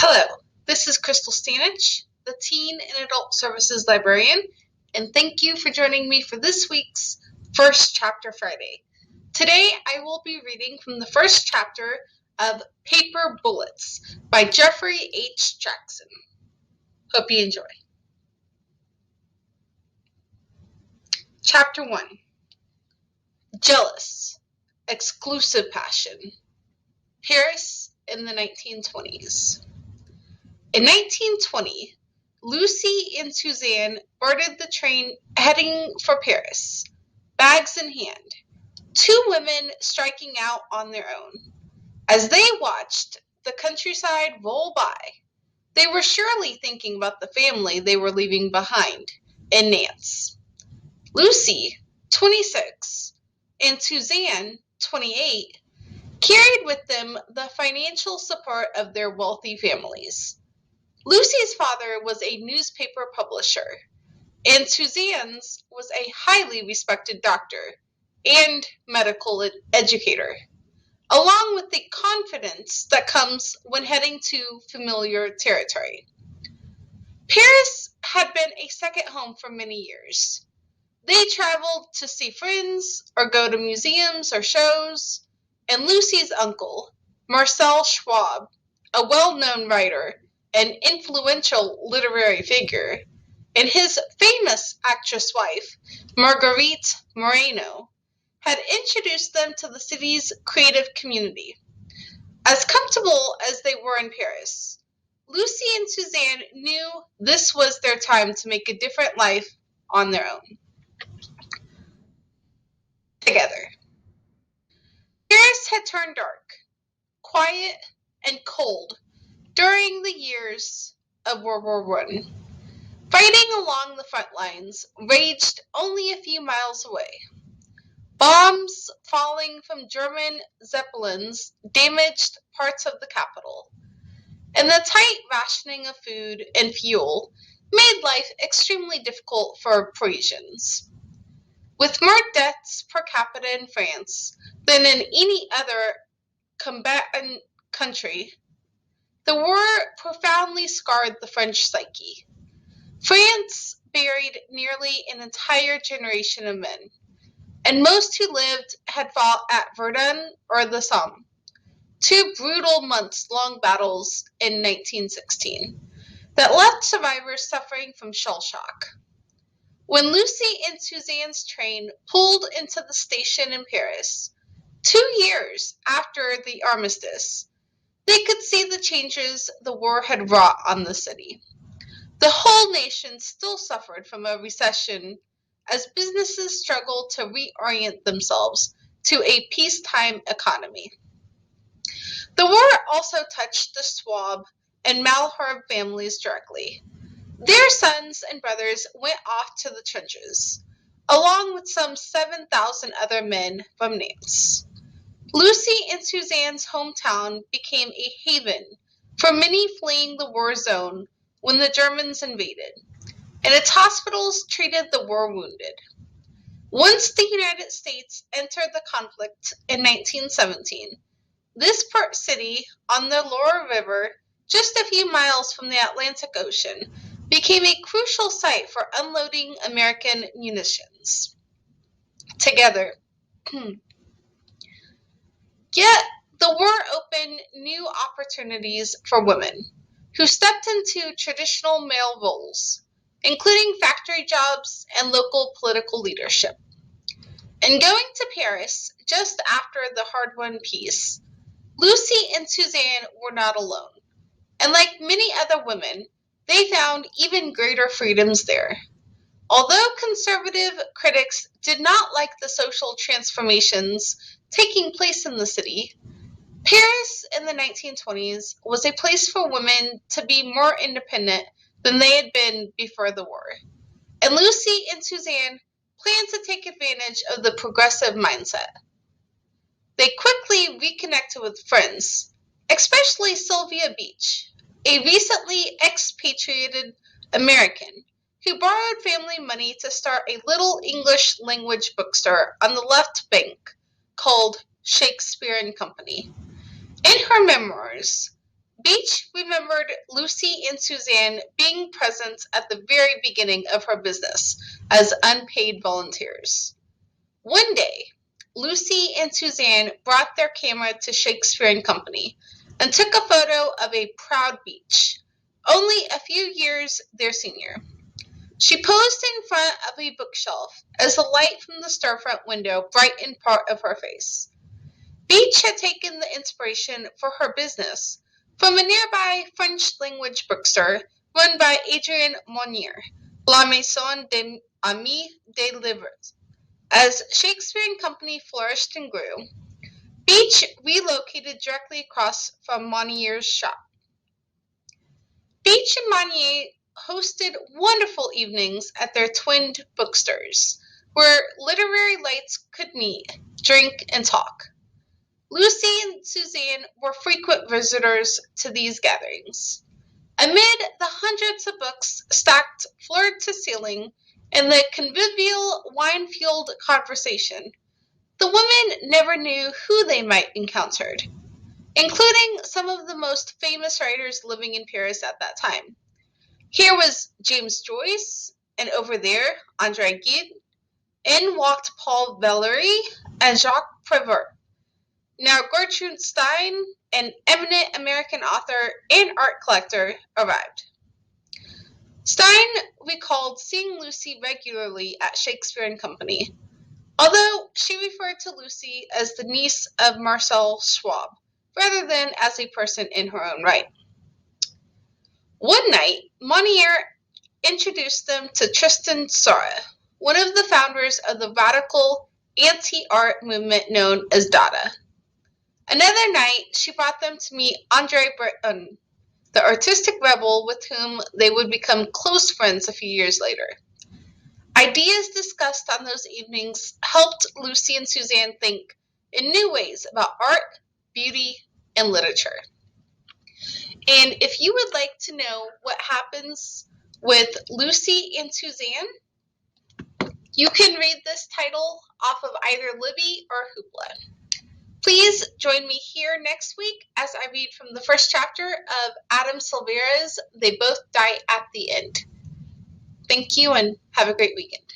Hello, this is Krystal, the Teen and Adult Services Librarian, and thank you for joining me for this week's First Chapter Friday. Today I will be reading from the first chapter of Paper Bullets by Jeffrey H. Jackson. Hope you enjoy. Chapter 1. Jealous, Exclusive Passion. Paris in the 1920s. In 1920, Lucy and Suzanne boarded the train heading for Paris, bags in hand, two women striking out on their own. As they watched the countryside roll by, they were surely thinking about the family they were leaving behind in Nantes. Lucy, 26, and Suzanne, 28, carried with them the financial support of their wealthy families. Lucy's father was a newspaper publisher, and Suzanne's was a highly respected doctor and medical educator, along with the confidence that comes when heading to familiar territory. Paris had been a second home for many years. They traveled to see friends or go to museums or shows, and Lucy's uncle, Marcel Schwab, a well-known writer and influential literary figure, and his famous actress wife, Marguerite Moreno, had introduced them to the city's creative community. As comfortable as they were in Paris, Lucy and Suzanne knew this was their time to make a different life on their own. Together. Paris had turned dark, quiet, and cold during the years of World War I. Fighting along the front lines raged only a few miles away. Bombs falling from German Zeppelins damaged parts of the capital, and the tight rationing of food and fuel made life extremely difficult for Parisians. With more deaths per capita in France than in any other combatant country, the war profoundly scarred the French psyche. France buried nearly an entire generation of men, and most who lived had fought at Verdun or the Somme, two brutal months-long battles in 1916 that left survivors suffering from shell shock. When Lucy and Suzanne's train pulled into the station in Paris, 2 years after the armistice, they could see the changes the war had wrought on the city. The whole nation still suffered from a recession as businesses struggled to reorient themselves to a peacetime economy. The war also touched the Schwab and Malherbe families directly. Their sons and brothers went off to the trenches, along with some 7,000 other men from Nantes. Lucy and Suzanne's hometown became a haven for many fleeing the war zone when the Germans invaded, and its hospitals treated the war wounded. Once the United States entered the conflict in 1917, this port city on the Loire River, just a few miles from the Atlantic Ocean, became a crucial site for unloading American munitions. Together, yet the war opened new opportunities for women who stepped into traditional male roles, including factory jobs and local political leadership. In going to Paris just after the hard-won peace, Lucy and Suzanne were not alone, and like many other women, they found even greater freedoms there. Although conservative critics did not like the social transformations taking place in the city, Paris in the 1920s was a place for women to be more independent than they had been before the war, and Lucy and Suzanne planned to take advantage of the progressive mindset. They quickly reconnected with friends, especially Sylvia Beach, a recently expatriated American who borrowed family money to start a little English language bookstore on the left bank called Shakespeare and Company. In her memoirs, Beach remembered Lucy and Suzanne being present at the very beginning of her business as unpaid volunteers. One day, Lucy and Suzanne brought their camera to Shakespeare and Company and took a photo of a proud Beach, only a few years their senior. She posed in front of a bookshelf as the light from the storefront window brightened part of her face. Beach had taken the inspiration for her business from a nearby French-language bookstore run by Adrien Monnier, La Maison des Amis des Livres. As Shakespeare and Company flourished and grew, Beach relocated directly across from Monnier's shop. Beach and Monnier hosted wonderful evenings at their twinned bookstores, where literary lights could meet, drink, and talk. Lucy and Suzanne were frequent visitors to these gatherings. Amid the hundreds of books stacked floor to ceiling and the convivial wine-fueled conversation, the women never knew who they might encounter, including some of the most famous writers living in Paris at that time. Here was James Joyce, and over there, André Gide. In walked Paul Valéry and Jacques Prévert. Now Gertrude Stein, an eminent American author and art collector, arrived. Stein recalled seeing Lucy regularly at Shakespeare and Company, although she referred to Lucy as the niece of Marcel Schwab, rather than as a person in her own right. One night, Monnier introduced them to Tristan Tzara, one of the founders of the radical anti-art movement known as Dada. Another night, she brought them to meet André Breton, the artistic rebel with whom they would become close friends a few years later. Ideas discussed on those evenings helped Lucy and Suzanne think in new ways about art, beauty, and literature. And if you would like to know what happens with Lucy and Suzanne, you can read this title off of either Libby or Hoopla. Please join me here next week as I read from the first chapter of Adam Silvera's They Both Die at the End. Thank you and have a great weekend.